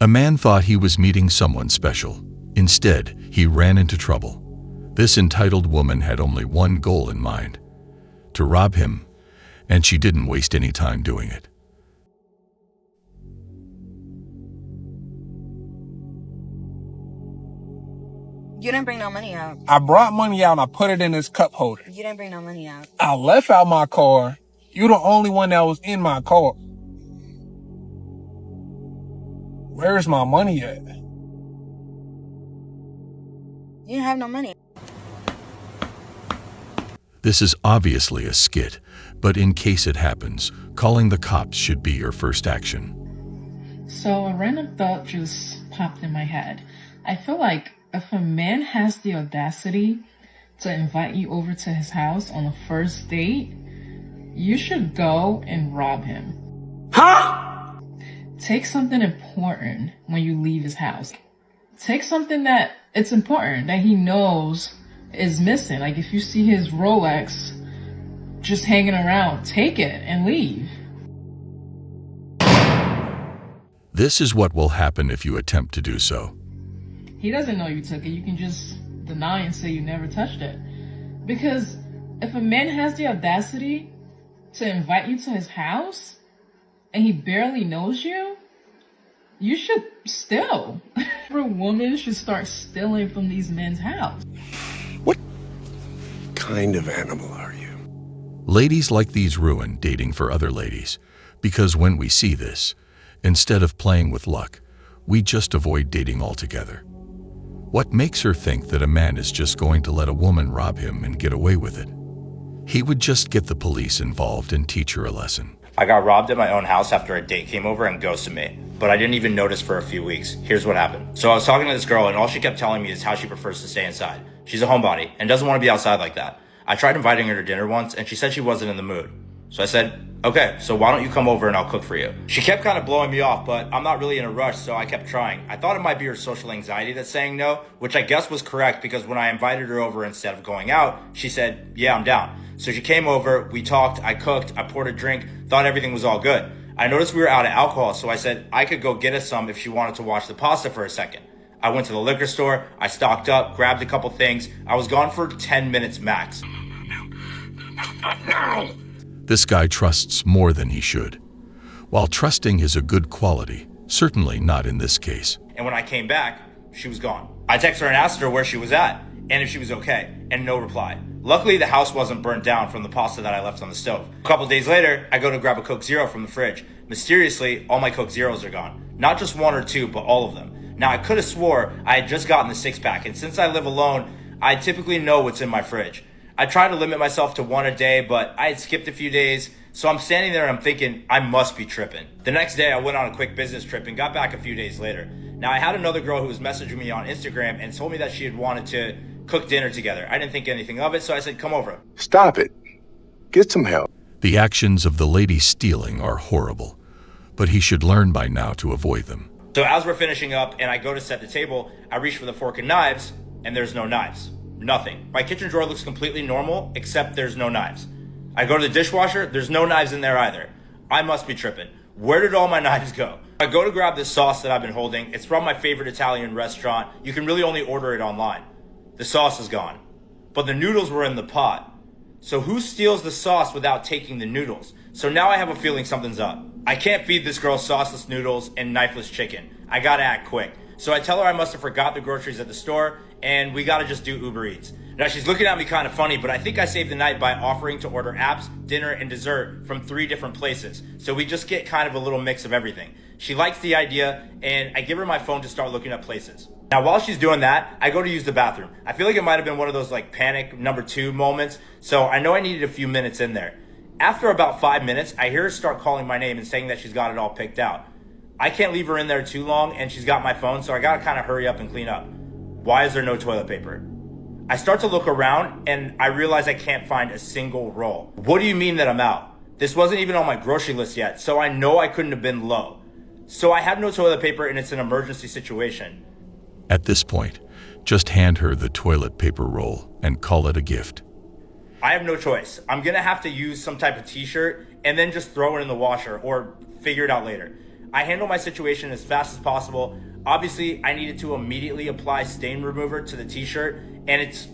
A man thought he was meeting someone special. Instead, he ran into trouble. This entitled woman had only one goal in mind: to rob him, and she didn't waste any time doing it. You didn't bring no money out. I brought money out and I put it in this cup holder. You didn't bring no money out. I left out my car. You the only one that was in my car. Where's my money at? You didn't have no money. This is obviously a skit, but in case it happens, calling the cops should be your first action. So a random thought just popped in my head. I feel like if a man has the audacity to invite you over to his house on a first date, you should go and rob him. Huh? Take something important when you leave his house. Take something that it's important that he knows is missing. Like if you see his Rolex just hanging around, take it and leave. This is what will happen if you attempt to do so. He doesn't know you took it. You can just deny and say you never touched it. Because if a man has the audacity to invite you to his house and he barely knows you, you should steal. Every woman should start stealing from these men's house. What kind of animal are you? Ladies like these ruin dating for other ladies, because when we see this, instead of playing with luck, we just avoid dating altogether. What makes her think that a man is just going to let a woman rob him and get away with it? He would just get the police involved and teach her a lesson. I got robbed at my own house after a date came over and ghosted me, but I didn't even notice for a few weeks. Here's what happened. So I was talking to this girl and all she kept telling me is how she prefers to stay inside. She's a homebody and doesn't want to be outside like that. I tried inviting her to dinner once and she said she wasn't in the mood. So I said, okay, so why don't you come over and I'll cook for you? She kept kind of blowing me off, but I'm not really in a rush, so I kept trying. I thought it might be her social anxiety that's saying no, which I guess was correct because when I invited her over instead of going out, she said, yeah, I'm down. So she came over, we talked, I cooked, I poured a drink, thought everything was all good. I noticed we were out of alcohol, so I said I could go get us some if she wanted to wash the pasta for a second. I went to the liquor store, I stocked up, grabbed a couple things. I was gone for 10 minutes max. This guy trusts more than he should. While trusting is a good quality, certainly not in this case. And when I came back, she was gone. I texted her and asked her where she was at and if she was okay, and no reply. Luckily, the house wasn't burnt down from the pasta that I left on the stove. A couple days later, I go to grab a Coke Zero from the fridge. Mysteriously, all my Coke Zeros are gone. Not just one or two, but all of them. Now, I could have swore I had just gotten the 6-pack, and since I live alone, I typically know what's in my fridge. I try to limit myself to one a day, but I had skipped a few days, so I'm standing there and I'm thinking, I must be tripping. The next day, I went on a quick business trip and got back a few days later. Now, I had another girl who was messaging me on Instagram and told me that she had wanted to cook dinner together. I didn't think anything of it, so I said, come over. Stop it. Get some help. The actions of the lady stealing are horrible, but he should learn by now to avoid them. So as we're finishing up and I go to set the table, I reach for the fork and knives, and there's no knives. Nothing. My kitchen drawer looks completely normal, except there's no knives. I go to the dishwasher, there's no knives in there either. I must be tripping. Where did all my knives go? I go to grab this sauce that I've been holding. It's from my favorite Italian restaurant. You can really only order it online. The sauce is gone, but the noodles were in the pot. So who steals the sauce without taking the noodles? So now I have a feeling something's up. I can't feed this girl sauceless noodles and knifeless chicken. I gotta act quick. So I tell her I must have forgot the groceries at the store and we gotta just do Uber Eats. Now she's looking at me kind of funny, but I think I saved the night by offering to order apps, dinner, and dessert from 3 different places. So we just get kind of a little mix of everything. She likes the idea and I give her my phone to start looking up places. Now while she's doing that, I go to use the bathroom. I feel like it might have been one of those like panic number 2 moments, so I know I needed a few minutes in there. After about 5 minutes, I hear her start calling my name and saying that she's got it all picked out. I can't leave her in there too long and she's got my phone, so I gotta kind of hurry up and clean up. Why is there no toilet paper? I start to look around and I realize I can't find a single roll. What do you mean that I'm out? This wasn't even on my grocery list yet, so I know I couldn't have been low. So I have no toilet paper and it's an emergency situation. At this point, just hand her the toilet paper roll and call it a gift. I have no choice. I'm gonna have to use some type of t-shirt and then just throw it in the washer or figure it out later. I handle my situation as fast as possible. Obviously, I needed to immediately apply stain remover to the t-shirt, and it's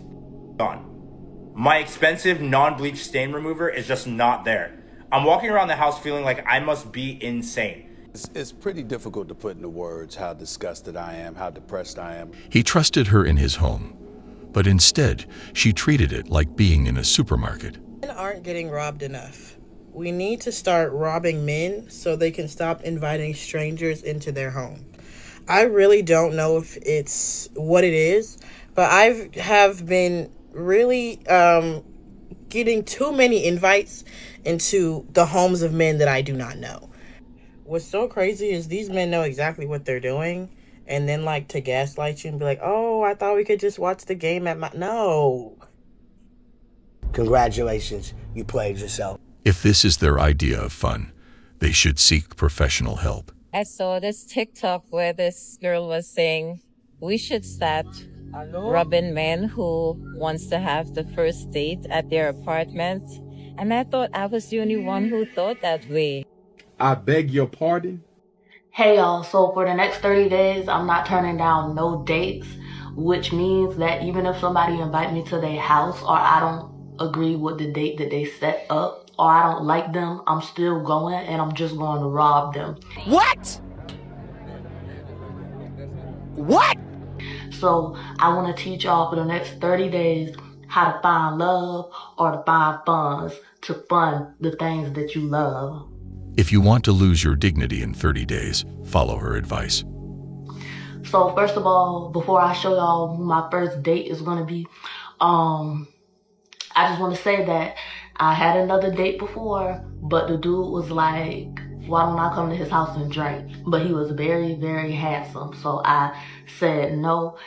gone. My expensive non-bleach stain remover is just not there. I'm walking around the house feeling like I must be insane. It's pretty difficult to put into words how disgusted I am, how depressed I am. He trusted her in his home, but instead, she treated it like being in a supermarket. Men aren't getting robbed enough. We need to start robbing men so they can stop inviting strangers into their home. I really don't know if it's what it is, but I have been really getting too many invites into the homes of men that I do not know. What's so crazy is these men know exactly what they're doing, and then like to gaslight you and be like, oh, I thought we could just watch the game at my... No. Congratulations, you played yourself. If this is their idea of fun, they should seek professional help. I saw this TikTok where this girl was saying we should start robbing men who wants to have the first date at their apartment. And I thought I was the only one who thought that way. I beg your pardon? Hey y'all, so for the next 30 days, I'm not turning down no dates, which means that even if somebody invite me to their house or I don't agree with the date that they set up or I don't like them, I'm still going and I'm just going to rob them. What? What? So I want to teach y'all for the next 30 days how to find love or to find funds to fund the things that you love. If you want to lose your dignity in 30 days, follow her advice. So first of all, before I show y'all who my first date is going to be, I just want to say that I had another date before, but the dude was like, why don't I come to his house and drink? But he was very, very handsome. So I said no,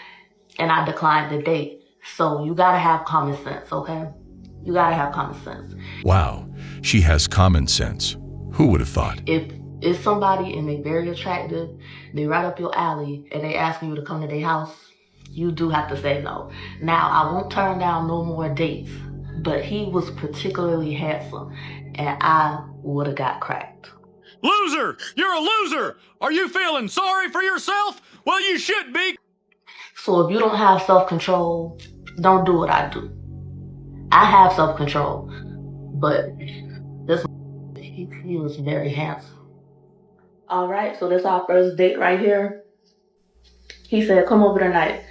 and I declined the date. So you gotta have common sense, okay? You gotta have common sense. Wow, she has common sense. Who would have thought? If it's somebody and they very attractive, they right up your alley, and they asking you to come to their house, you do have to say no. Now, I won't turn down no more dates, but he was particularly handsome, and I would have got cracked. Loser! You're a loser! Are you feeling sorry for yourself? Well, you should be. So if you don't have self-control, don't do what I do. I have self-control, but this he was very handsome. All right, so this is our first date right here. He said, come over tonight.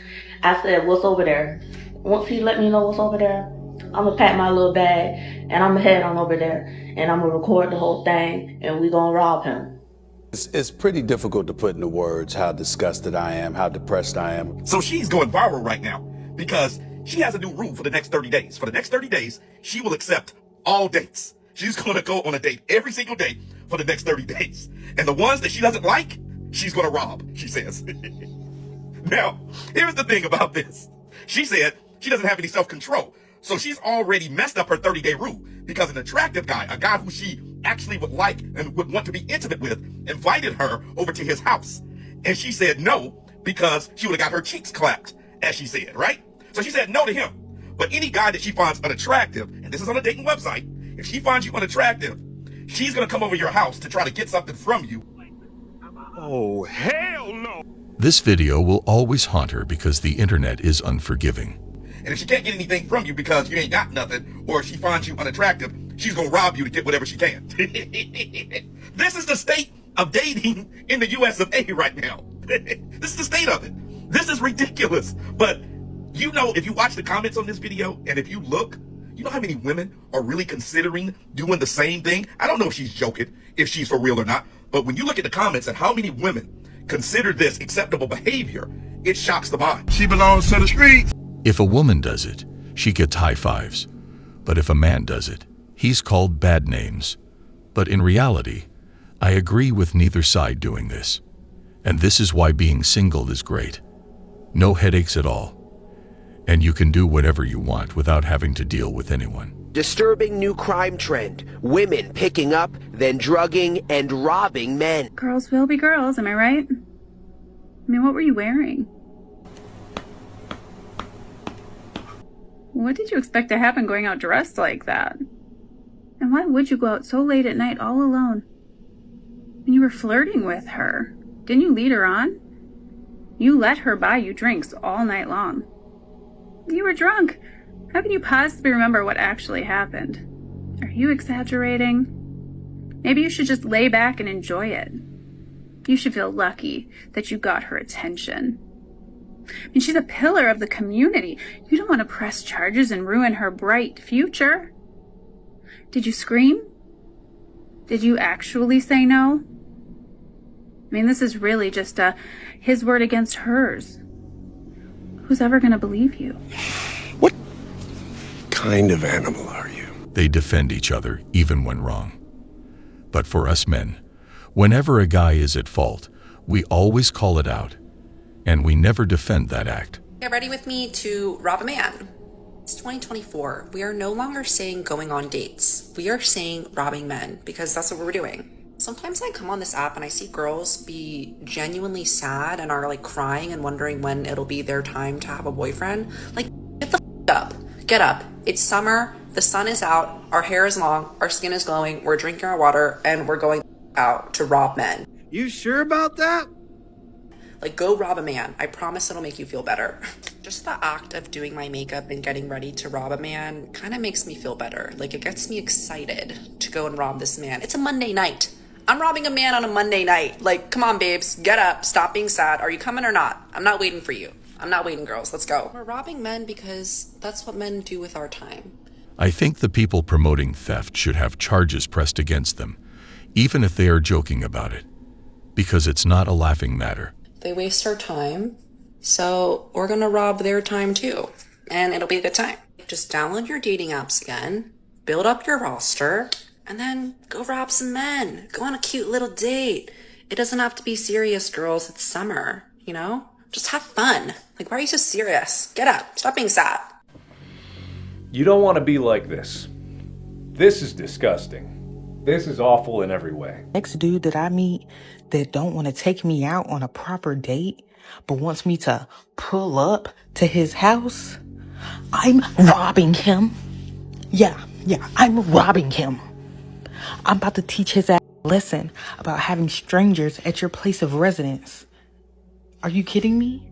I said, what's over there? Once he let me know what's over there, I'm gonna pack my little bag and I'm gonna head on over there and I'm gonna record the whole thing and we gonna rob him. It's pretty difficult to put into words how disgusted I am, how depressed I am. So she's going viral right now because she has a new rule for the next 30 days. For the next 30 days, she will accept all dates. She's going to go on a date every single day for the next 30 days. And the ones that she doesn't like, she's going to rob, she says. Now, here's the thing about this. She said she doesn't have any self-control. So she's already messed up her 30-day rule because an attractive guy, a guy who she actually would like and would want to be intimate with, invited her over to his house. And she said no because she would have got her cheeks clapped, as she said, right? So she said no to him. But any guy that she finds unattractive, and this is on a dating website, if she finds you unattractive, she's going to come over your house to try to get something from you. Oh, hell no! This video will always haunt her because the internet is unforgiving. And if she can't get anything from you because you ain't got nothing, or she finds you unattractive, she's going to rob you to get whatever she can. This is the state of dating in the US of A right now. This is the state of it. This is ridiculous. But you know, if you watch the comments on this video, and if you look, you know how many women are really considering doing the same thing? I don't know if she's joking, if she's for real or not, but when you look at the comments and how many women consider this acceptable behavior, it shocks the mind. She belongs to the streets. If a woman does it, she gets high fives. But if a man does it, he's called bad names. But in reality, I agree with neither side doing this. And this is why being single is great. No headaches at all. And you can do whatever you want without having to deal with anyone. Disturbing new crime trend. Women picking up, then drugging and robbing men. Girls will be girls, am I right? I mean, what were you wearing? What did you expect to happen going out dressed like that? And why would you go out so late at night all alone? You were flirting with her. Didn't you lead her on? You let her buy you drinks all night long. You were drunk. How can you possibly remember what actually happened? Are you exaggerating? Maybe you should just lay back and enjoy it. You should feel lucky that you got her attention. I mean, she's a pillar of the community. You don't want to press charges and ruin her bright future. Did you scream? Did you actually say no? I mean, this is really just his word against hers. Who's ever going to believe you? What kind of animal are you? They defend each other even when wrong. But for us men, whenever a guy is at fault, we always call it out, and we never defend that act. Get ready with me to rob a man. It's 2024. We are no longer saying going on dates. We are saying robbing men because that's what we're doing. Sometimes I come on this app and I see girls be genuinely sad and are like crying and wondering when it'll be their time to have a boyfriend. Like, get the up. Get up. It's summer. The sun is out. Our hair is long. Our skin is glowing. We're drinking our water and we're going out to rob men. You sure about that? Like, go rob a man. I promise it'll make you feel better. Just the act of doing my makeup and getting ready to rob a man kind of makes me feel better. Like, it gets me excited to go and rob this man. It's a Monday night. I'm robbing a man on a Monday night. Like, come on, babes. Get up. Stop being sad. Are you coming or not? I'm not waiting for you. I'm not waiting, girls. Let's go. We're robbing men because that's what men do with our time. I think the people promoting theft should have charges pressed against them, even if they are joking about it, because it's not a laughing matter. They waste our time, so we're gonna rob their time too, and it'll be a good time. Just download your dating apps again, build up your roster, and then go rob some men. Go on a cute little date. It doesn't have to be serious, girls. It's summer, you know? Just have fun. Like, why are you so serious? Get up. Stop being sad. You don't want to be like this. This is disgusting. This is awful in every way. Next dude that I meet that don't want to take me out on a proper date, but wants me to pull up to his house, I'm robbing him. Yeah, I'm robbing him. I'm about to teach his ass a lesson about having strangers at your place of residence. Are you kidding me?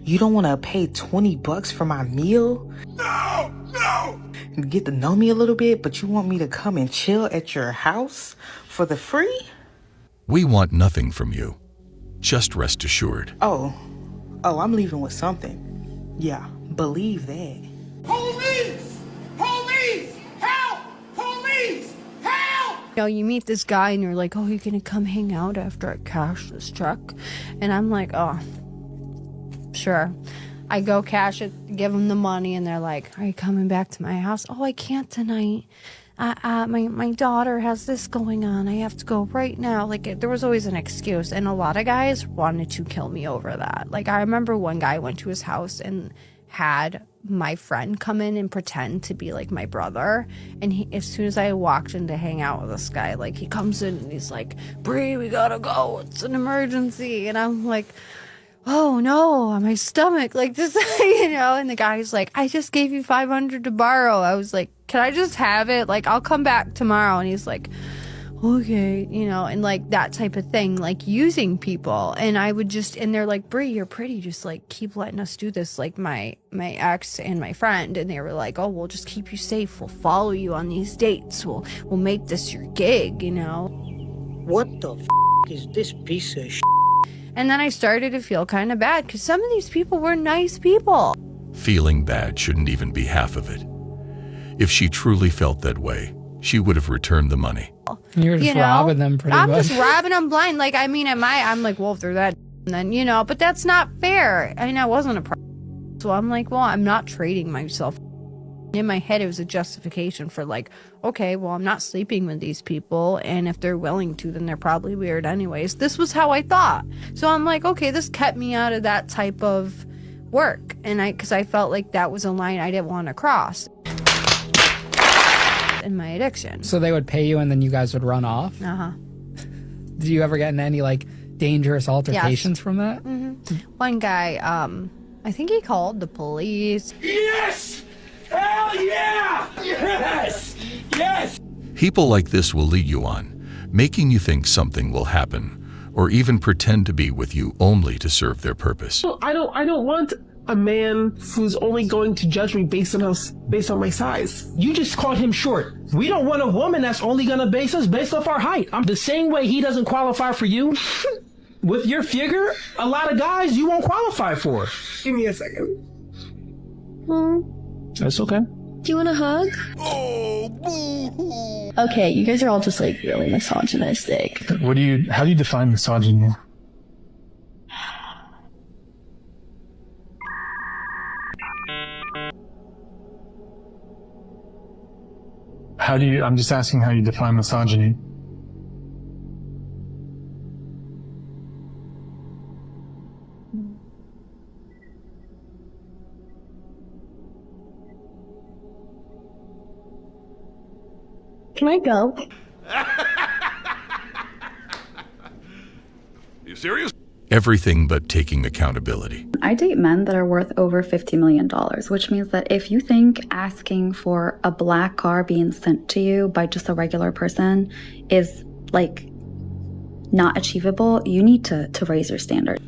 You don't want to pay $20 for my meal? No! And get to know me a little bit, but you want me to come and chill at your house for the free? We want nothing from you. Just rest assured. Oh, I'm leaving with something. Yeah, believe that. Police! Police! Help! Police! Help! You know, you meet this guy and you're like, oh, you're gonna come hang out after I cash this check? And I'm like, oh, sure. I go cash it, give them the money, and they're like, are you coming back to my house? Oh, I can't tonight. My daughter has this going on. I have to go right now. Like, there was always an excuse, and a lot of guys wanted to kill me over that. Like, I remember one guy went to his house and had my friend come in and pretend to be like my brother, and as soon as I walked in to hang out with this guy, like, he comes in and he's like, Bree, we gotta go, it's an emergency. And I'm like, oh no, my stomach, like, this, you know. And the guy's like, I just gave you $500 to borrow. I was like, can I just have it? Like, I'll come back tomorrow. And he's like, okay, you know, and like that type of thing, like using people. And I would just, and they're like, Bree, you're pretty, just like keep letting us do this. Like my ex and my friend, and they were like, oh, we'll just keep you safe, we'll follow you on these dates, we'll make this your gig, you know. What the is this piece of shit? And then I started to feel kind of bad because some of these people were nice people. Feeling bad shouldn't even be half of it. If she truly felt that way, she would have returned the money. You're just robbing them pretty much. I'm just robbing them blind. Like, I mean, I'm like, well, if they're that, then, you know, but that's not fair. I mean, I wasn't a problem. So I'm like, well, I'm not trading myself. In my head, it was a justification for like, okay, well, I'm not sleeping with these people, and if they're willing to, then they're probably weird anyways. This was how I thought. So I'm like, okay, this kept me out of that type of work, and because I felt like that was a line I didn't want to cross in my addiction. So they would pay you and then you guys would run off? Uh-huh. Did you ever get in any like dangerous altercations from that? Mm-hmm. One guy, I think he called the police. Yes! Hell yeah! Yes! Yes! People like this will lead you on, making you think something will happen, or even pretend to be with you only to serve their purpose. I don't want a man who's only going to judge me based on my size. You just called him short. We don't want a woman that's only gonna base us based off our height. I'm the same way he doesn't qualify for you. With your figure, a lot of guys you won't qualify for. Give me a second. That's okay. Do you want a hug? Oh, boo-hoo. Okay, you guys are all just like really misogynistic. How do you define misogyny? I'm just asking how you define misogyny. Can I go? You serious? Everything but taking accountability. I date men that are worth over $50 million, which means that if you think asking for a black car being sent to you by just a regular person is like not achievable, you need to raise your standard.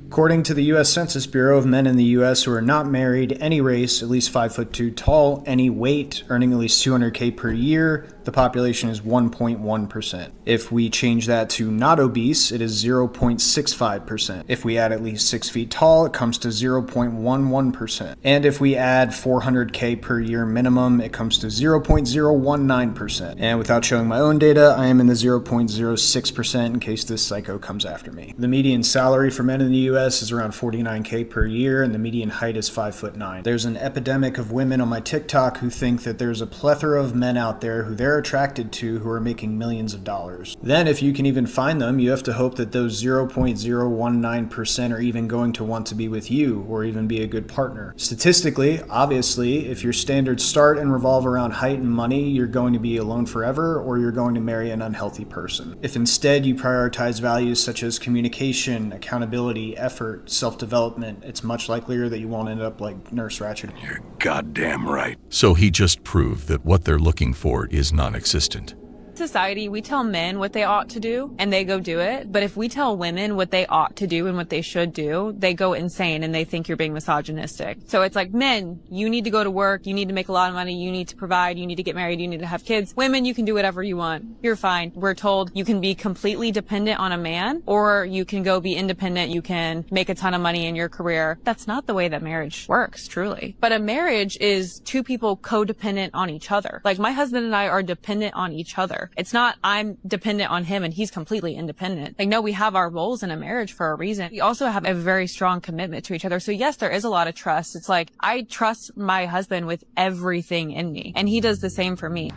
According to the U.S. Census Bureau, of men in the U.S. who are not married, any race, at least 5'2" tall, any weight, earning at least $200K per year, the population is 1.1%. If we change that to not obese, it is 0.65%. If we add at least 6 feet tall, it comes to 0.11%. And if we add 400K per year minimum, it comes to 0.019%. And without showing my own data, I am in the 0.06% in case this psycho comes after me. The median salary for men in the U.S. is around 49K per year, and the median height is 5'9". There's an epidemic of women on my TikTok who think that there's a plethora of men out there who they're attracted to who are making millions of dollars. Then, if you can even find them, you have to hope that those 0.019% are even going to want to be with you or even be a good partner. Statistically, obviously, if your standards start and revolve around height and money, you're going to be alone forever or you're going to marry an unhealthy person. If instead you prioritize values such as communication, accountability, effort, self-development, it's much likelier that you won't end up like Nurse Ratched. You're goddamn right. So he just proved that what they're looking for is non-existent. Society, we tell men what they ought to do and they go do it. But if we tell women what they ought to do and what they should do, they go insane and they think you're being misogynistic. So it's like, men, you need to go to work. You need to make a lot of money. You need to provide. You need to get married. You need to have kids. Women, you can do whatever you want. You're fine. We're told you can be completely dependent on a man or you can go be independent. You can make a ton of money in your career. That's not the way that marriage works, truly. But a marriage is two people codependent on each other. Like my husband and I are dependent on each other. It's not I'm dependent on him and he's completely independent. Like, no, we have our roles in a marriage for a reason. We also have a very strong commitment to each other. So yes, there is a lot of trust. It's like, I trust my husband with everything in me and he does the same for me.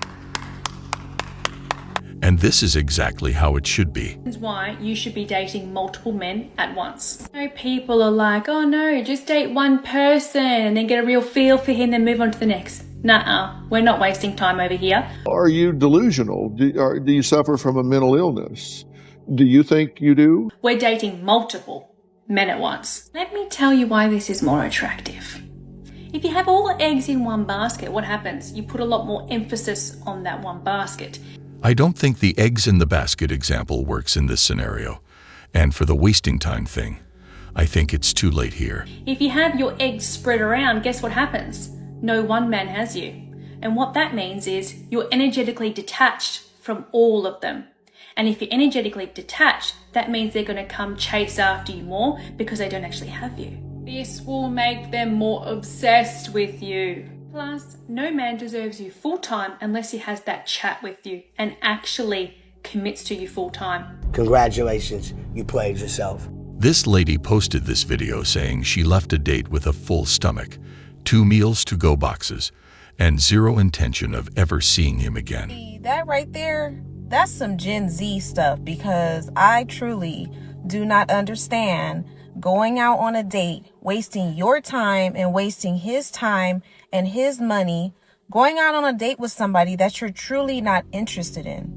And this is exactly how it should be. That's why you should be dating multiple men at once. You know, people are like, oh no, just date one person and then get a real feel for him and move on to the next. Nuh-uh, we're not wasting time over here. Are you delusional? Do you suffer from a mental illness? Do you think you do? We're dating multiple men at once. Let me tell you why this is more attractive. If you have all the eggs in one basket, what happens? You put a lot more emphasis on that one basket. I don't think the eggs in the basket example works in this scenario. And for the wasting time thing, I think it's too late here. If you have your eggs spread around, guess what happens? No one man has you. And what that means is you're energetically detached from all of them. And if you're energetically detached, that means they're going to come chase after you more because they don't actually have you. This will make them more obsessed with you. Plus, no man deserves you full time unless he has that chat with you and actually commits to you full time. Congratulations, you played yourself. This lady posted this video saying she left a date with a full stomach, 2 meals-to-go boxes, and zero intention of ever seeing him again. That right there, that's some Gen Z stuff because I truly do not understand going out on a date, wasting your time and wasting his time and his money, going out on a date with somebody that you're truly not interested in.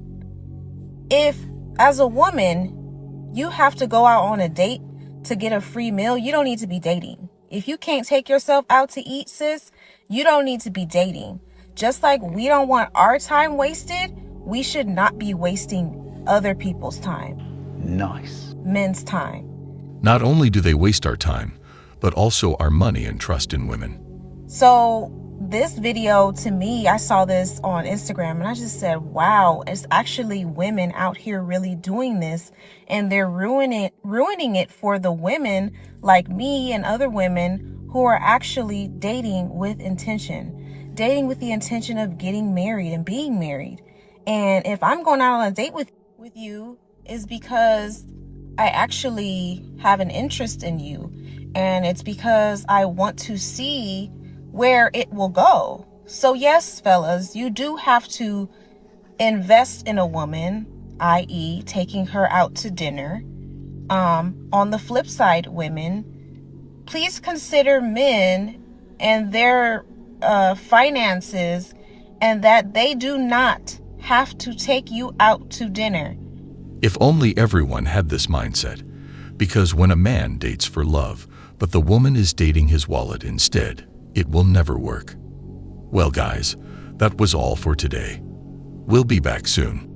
If, as a woman, you have to go out on a date to get a free meal, you don't need to be dating. If you can't take yourself out to eat, sis, you don't need to be dating. Just like we don't want our time wasted, we should not be wasting other people's time. Nice. Men's time. Not only do they waste our time, but also our money and trust in women. So this video, to me, I saw this on Instagram and I just said, wow, it's actually women out here really doing this, and they're ruining it for the women like me and other women who are actually dating with intention, dating with the intention of getting married and being married. And if I'm going out on a date with you, is because I actually have an interest in you, and it's because I want to see where it will go. So yes, fellas, you do have to invest in a woman, i.e. taking her out to dinner. On the flip side, women, please consider men and their finances, and that they do not have to take you out to dinner. If only everyone had this mindset, because when a man dates for love, but the woman is dating his wallet instead, it will never work. Well, guys, that was all for today. We'll be back soon.